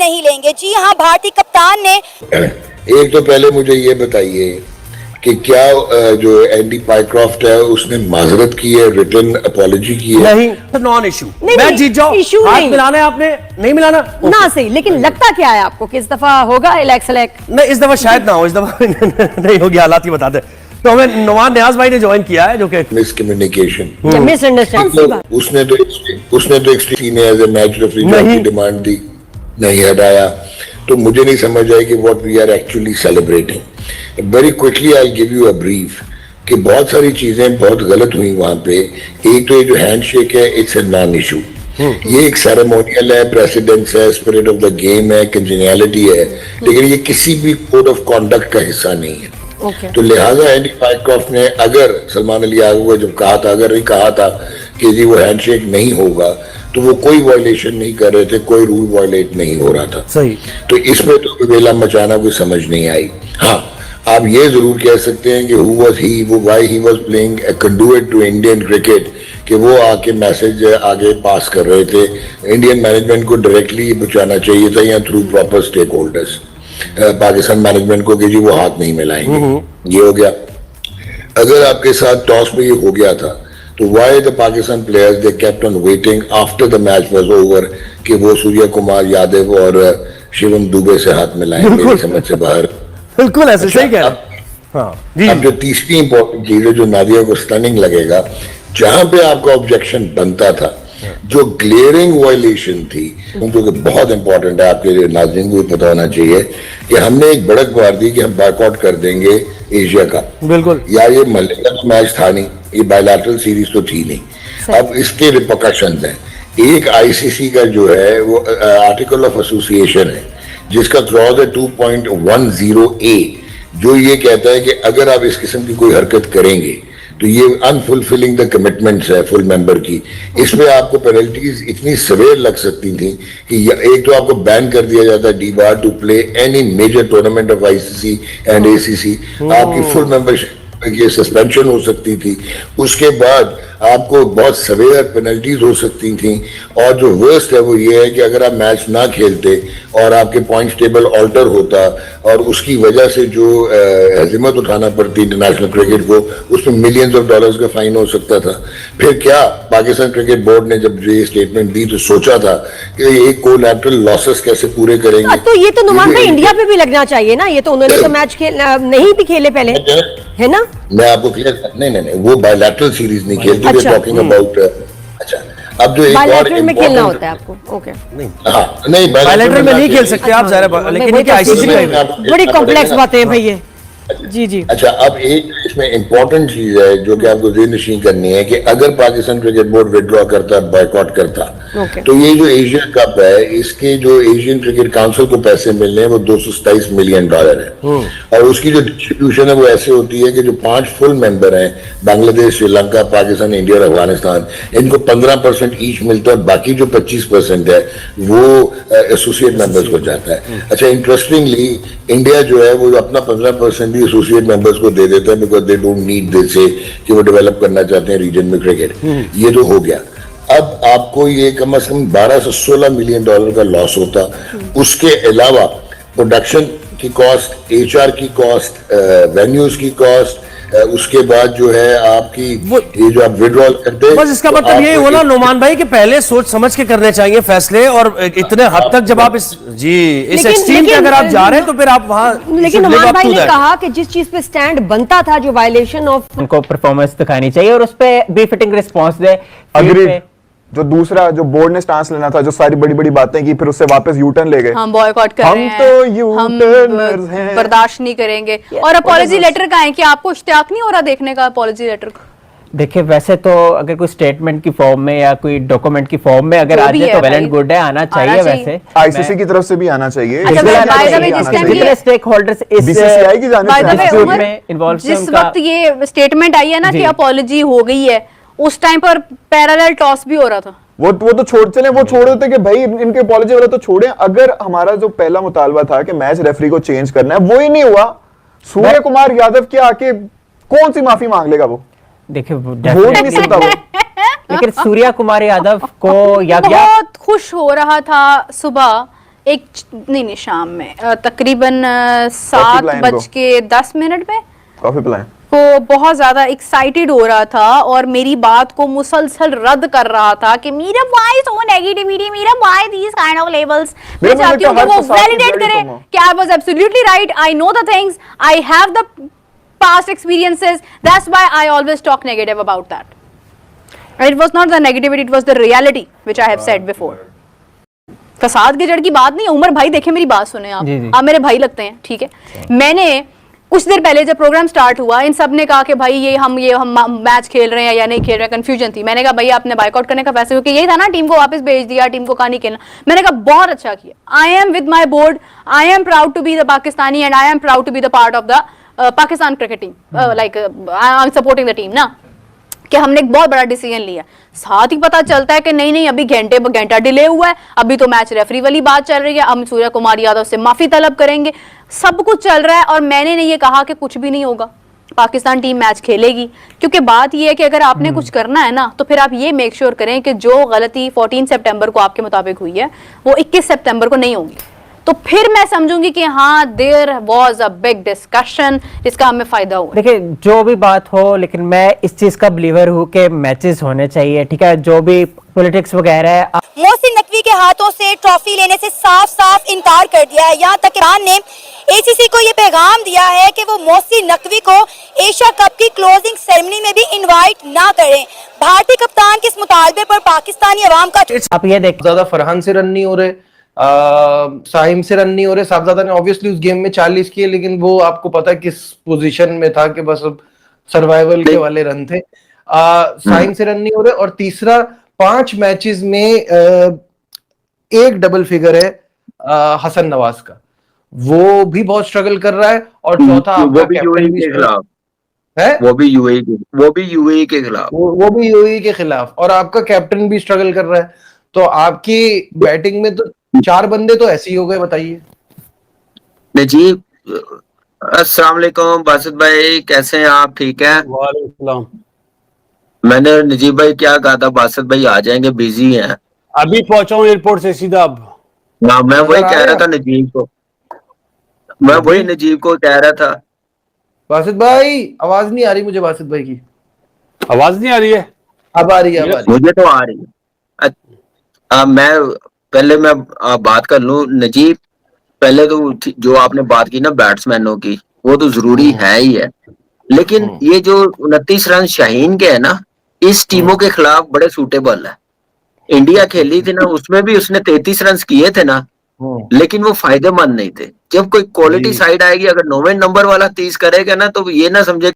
नहीं लेंगे। जी हाँ, भारतीय कप्तान ने एक तो पहले मुझे ये बताइए कि क्या जो एंडी पाइक्रॉफ्ट है उसने माजरत की है, रिटर्न अपॉलॉजी की है? नहीं, नॉन इशू। नहीं, मैं नहीं, जीत जाऊं, issue हाथ नहीं। मिलाना है आपने, नहीं मिलाना ना सही, लेकिन लगता क्या है आपको कि इस दफा होगा इलेक्ट? नहीं, इस दफा शायद ना हो, इस दफा नहीं होगी, हालात ही बता दे। तो हमें नुमान नियाज भाई ने ज्वाइन किया है, जो कि मिसकम्युनिकेशन, मिसअंडरस्टैंडिंग। उसने तो extreme as a match referee की डिमांड दी, नहीं हटाया। तो मुझे नहीं समझ आई कि what we are actually celebrating. Very quickly I give you a brief कि बहुत सारी चीजें बहुत गलत हुई वहां पे। एक तो ये जो हैंडशेक है, इट्स ए नॉन इशू। ये एक सेरेमोनियल है, प्रेसिडेंस है, स्पिरिट ऑफ द गेम है, कंजेनियलिटी है, लेकिन ये किसी भी कोड ऑफ कॉन्डक्ट का हिस्सा नहीं है। तो लिहाजा एंडी पाइक्रॉफ्ट ने अगर सलमान अली आगू को जब कहा था, अगर नहीं कहा था कि जी वो हैंडशेक नहीं होगा, तो वो कोई वायलेशन नहीं कर रहे थे, कोई रूल वायलेट नहीं हो रहा था। सही। तो इसमें तो वेला मचाना कोई समझ नहीं आई। हाँ, आप ये जरूर कह सकते हैं कि हु वाज ही, वो why he was playing a conduit to Indian cricket, कि वो आके मैसेज आगे पास कर रहे थे। इंडियन मैनेजमेंट को डायरेक्टली बचाना चाहिए था या through proper stake holders Pakistan management को कि जी वो हाथ नहीं मिलाएंगे। ये हो गया। अगर आपके साथ टॉस में ये हो गया था, तो why the Pakistan players they kept on waiting after the match was over कि वो सूर्य कुमार यादव और शिवम दुबे से हाथ मिलाएं? मेरी समझ से बाहर। बिल्कुल ऐसे सही कह रहे हैं। अब जो तीसरी इंपॉर्टेंट चीज है, जो नादिया को स्टनिंग लगेगा, जहां पे आपका ऑब्जेक्शन बनता था, जो ग्लेयरिंग वायलेशन थी, जो कि बहुत इंपॉर्टेंट है, आपके नाज़रीन को भी पता होना चाहिए कि हमने एक बढ़त मार दी कि हम बायकॉट कर देंगे एशिया का। बिल्कुल। यार ये मल्ले का तो मैच था नहीं, ये बायलैटरल सीरीज तो थी नहीं। अब इसके रिपरकशंस हैं। एक आईसीसी का जो है वो आर्टिकल ऑफ एसोसिएशन है, जिसका क्लॉज है 2.10A, जो ये कहता है कि अगर आप इस किस्म की कोई हरकत करेंगे तो ये अनफुलफिलिंग द कमिटमेंट्स है फुल मेंबर की। इसमें आपको पेनल्टीज इतनी सवेर लग सकती थी कि एक तो आपको बैन कर दिया जाता है debar to play any major tournament of ICC and ACC, आपकी फुल मेंबरशिप की सस्पेंशन हो सकती थी, उसके बाद आपको बहुत सवेयर पेनल्टीज हो सकती थी, और जो वर्स्ट है वो ये है कि अगर आप मैच ना खेलते और आपके पॉइंट्स टेबल ऑल्टर होता और उसकी वजह से जो हज़ीमत उठाना पड़ती इंटरनेशनल क्रिकेट को, उसमें मिलियंस ऑफ डॉलर्स का फाइन हो सकता था। फिर क्या पाकिस्तान क्रिकेट बोर्ड ने जब ये स्टेटमेंट दी तो सोचा था कि एक कोलैटरल लॉसेस कैसे पूरे करेंगे। तो ये तो नुमान भाई इंडिया पे भी लगना चाहिए ना, ये तो उन्होंने तो मैच नहीं भी खेले पहले, है ना? मैं आपको क्लियर नहीं, वो बायलैटरल सीरीज नहीं खेलती। अच्छा। टॉकिंग अबाउट अच्छा, अब जो एक और बायलैटरल में खेलना होता है आपको। ओके, हाँ, नहीं बायलैटरल में नहीं खेल सकते आप ज़ाहिर, लेकिन ये आईसीसी में बड़ी कॉम्प्लेक्स बातें हैं भाई ये। जी जी। अच्छा, अब एक इसमें इंपॉर्टेंट चीज है जो कि आपको ज़हन-नशीं करनी है कि अगर पाकिस्तान क्रिकेट बोर्ड विड्रॉ करता, बायकॉट करता, तो ये जो एशिया कप है, इसके जो एशियन क्रिकेट काउंसिल को पैसे मिलने हैं वो $227 मिलियन है। और उसकी जो डिस्ट्रीब्यूशन है वो ऐसे होती है कि जो 5 फुल मेंबर हैं, बांग्लादेश, श्रीलंका, पाकिस्तान, इंडिया और अफगानिस्तान, इनको 15% ईच मिलता है, बाकी जो 25% है वो एसोसिएट मेंबर्स को जाता है। अच्छा, इंटरेस्टिंगली इंडिया जो है वो अपना 15% भी एसोसिएट मेंबर्स को दे देता है, because they don't need this, कि वो डेवलप करना चाहते हैं रीजन में क्रिकेट। ये तो हो गया। अब आपको ये कम से कम 12 से 16 मिलियन डॉलर का लॉस होता। उसके अलावा प्रोडक्शन की कॉस्ट, एचआर की कॉस्ट, वेन्यूज की कॉस्ट, उसके बाद जो है आपकी ये जो आप विड्रॉल करते हैं, बस इसका मतलब यही होना नुमान भाई कि पहले सोच समझ के करने चाहिए फैसले, और इतने हद तक जब आप इस एक्सट्रीम पे अगर आप जा रहे हैं तो फिर आप वहां। लेकिन नुमान भाई ने कहा कि जिस चीज पे स्टैंड बनता था, जो वायलेशन ऑफ, उनको परफॉर्मेंस दिखानी चाहिए और उस पे बेफिटिंग रिस्पांस दे। अग्री। जो दूसरा जो बोर्ड ने स्टांस लेना था, जो सारी बड़ी बड़ी बातें की, फिर उससे वापस यू टर्न ले गए। हम बॉयकॉट कर रहे हैं, तो यू-टर्नर्स हैं, बर्दाश्त नहीं करेंगे। और अपॉलॉजी लेटर का है कि आपको इश्तियाक नहीं हो रहा देखने का अपॉलॉजी लेटर को? देखिए, वैसे तो अगर कोई स्टेटमेंट की फॉर्म में या कोई डॉक्यूमेंट की फॉर्म में अगर आ जाए तो वेल एंड गुड है, आना चाहिए। वैसे आईसीसी की तरफ से भी आना चाहिए। जितने स्टेक होल्डर्स इस बीसीसीआई की जानिब में इन्वॉल्व, जिस वक्त ये स्टेटमेंट आई है ना कि अपॉलॉजी हो गई है, उस टाइम पर पैरेलल टॉस भी हो रहा था। वो तो छोड़ चले, वो छोड़ देते कि भाई इनके अपॉलॉजी वाला तो छोड़े। अगर हमारा जो पहला मुतालबा था कि मैच रेफरी को चेंज करना है, वो ही नहीं हुआ, सूर्य कुमार यादव के आके कौन सी माफी मांग लेगा वो? देखिए, बोल नहीं सकता वो। लेकिन सूर्य कुमार यादव को बहुत खुश हो रहा था सुबह एक नहीं शाम में तकरीबन पिलाएं इनको। 7:10 पे कॉफी पिलाएं। वो बहुत ज्यादा एक्साइटेड हो रहा था और मेरी बात को मुसलसल रद्द कर रहा था कि Meera why so negativity, Meera why these kind of labels. मैं चाहती हूँ कि वो वैलिडेट करे कि I was absolutely right, I know the things, I have the past experiences, that's why I always talk negative about that. And it was not the negativity, it was the reality which I have said before. फसाद के जड़ की बात नहीं है। उमर भाई देखे मेरी बात सुने आप मेरे भाई लगते हैं, ठीक है। मैंने कुछ देर पहले जब प्रोग्राम स्टार्ट हुआ इन सब ने कहा कि भाई ये हम मैच खेल रहे हैं या नहीं खेल रहे हैं, कंफ्यूजन थी। मैंने कहा भाई आपने बाइकआउट करने का फैसला, क्योंकि यही था ना, टीम को वापस भेज दिया, टीम को कहा नहीं खेलना। मैंने कहा बहुत अच्छा किया, I am with my board, I am proud to be the Pakistani and I am proud to be the part of the Pakistan cricket team, like I am supporting the team ना, कि हमने एक बहुत बड़ा डिसीजन लिया। साथ ही पता चलता है कि नहीं अभी घंटा डिले हुआ है, अभी तो मैच रेफरी वाली बात चल रही है, हम सूर्य कुमार यादव से माफी तलब करेंगे, सब कुछ चल रहा है। और मैंने नहीं ये कहा कि कुछ भी नहीं होगा, पाकिस्तान टीम मैच खेलेगी। क्योंकि बात ये है कि अगर आपने कुछ करना है ना तो फिर आप ये मेक श्योर करें कि जो गलती 14 सितंबर को आपके मुताबिक हुई है वो 21 सितंबर को नहीं होगी। तो फिर मैं समझूंगी कि हाँ there was a big discussion जिसका हमें फायदा हुआ। देखिए जो भी बात हो, लेकिन मैं इस चीज का बिलीवर हूँ कि मैचेस होने चाहिए, ठीक है। जो भी पॉलिटिक्स वगैरह है, मोहसिन नकवी के हाथों से ट्रॉफी लेने से साफ साफ इनकार कर दिया है। यहाँ तक ईरान ने एसीसी को ये पैगाम दिया है कि वो मोहसिन नकवी को एशिया कप की क्लोजिंग सेरेमनी में भी इनवाइट ना करें। भारतीय कप्तान के इस मुतालबे पर पाकिस्तानी अवाम का आप ये देख ज्यादा फरहान से रन नहीं हो रहे, साहिम से रन नहीं हो रहे। साहबजादा ने ऑब्वियसली उस गेम में 40 किए, लेकिन वो आपको पता है किस पोजीशन में था कि बस अब सर्वाइवल के वाले रन थे। साहिम से रन नहीं हो रहे। और तीसरा 5 मैचेस में एक डबल फिगर है हसन नवाज का, वो भी बहुत स्ट्रगल कर रहा है। और चौथा वो भी यूएई के खिलाफ है, वो भी यूएई के खिलाफ और आपका कैप्टन भी स्ट्रगल कर रहा है। तो आपकी बैटिंग में तो 4 बंदे तो ऐसे ही हो गए, बताइए। नजीब, अस्सलाम वालेकुम बासित भाई, कैसे हैं आप? ठीक है, वालेकुम। मैंने नजीब भाई क्या कहा था, बासित भाई आ जाएंगे, बिजी हैं। अभी पहुंचा हूँ एयरपोर्ट से सीधा। अब हाँ, मैं वही कह रहा था नजीब को, मैं वही नजीब को कह रहा था। बासित भाई आवाज नहीं आ रही मुझे, बासित भाई की आवाज नहीं आ रही है? अब आ रही है, मुझे तो आ रही है। मैं बात कर लूं नजीब, पहले तो जो आपने बात की ना बैट्समैनों की, वो तो जरूरी है ही है, लेकिन ये जो 29 रन शाहीन के है ना, इस टीमों के खिलाफ बड़े सूटेबल है। इंडिया खेली थी ना, उसमें भी उसने 33 रन किए थे ना, लेकिन वो फायदेमंद नहीं थे। जब कोई क्वालिटी साइड आएगी, अगर 9वें नंबर वाला 30 करेगा ना, तो ये ना समझे